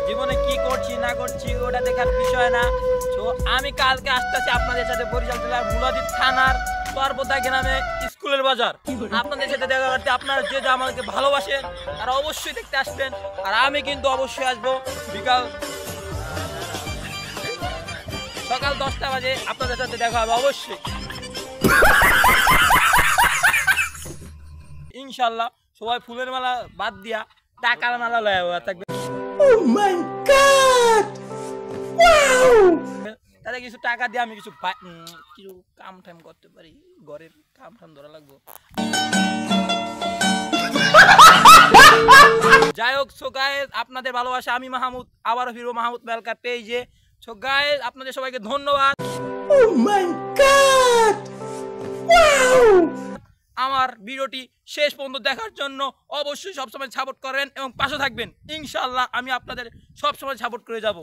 জীবনে কি করছি না করছি ওটা দেখার বিষয় না। তো আমি কালকে আসতেছি আপনাদের সাথে বরিশাল জেলার মুলাদি থানার সর্বদা গ্রামে স্কুলের বাজার। আপনাদের সাথে দেখা করতে আপনারা যে আমাকে ভালোবাসেন তারা অবশ্যই দেখতে আসবেন। আর আমি কিন্তু অবশ্যই আসবো সকাল 10টা বাজে আপনাদের সাথে দেখা হবে অবশ্যই ইনশাল্লাহ। সবাই ফুলের মালা বাদ দিয়া টাকার মালা লয়া থাকবে। তাহলে কিছু টাকা দিয়ে আমি কিছু কাম টাইম করতে পারি, ঘরের কাম টাম ধরা লাগবো। যাই হোক, সো গাইস আপনাদের ভালোবাসা আমি মাহমুদ আবারও ফিরবো মাহমুদ মেলকার পেজে। সো গাইস আপনাদের সবাইকে ধন্যবাদ। আমার ভিডিওটি শেষ পর্যন্ত দেখার জন্য অবশ্যই সবসময় সাপোর্ট করেন এবং পাশে থাকবেন। ইনশাআল্লাহ আমি আপনাদের সবসময় সাপোর্ট করে যাব।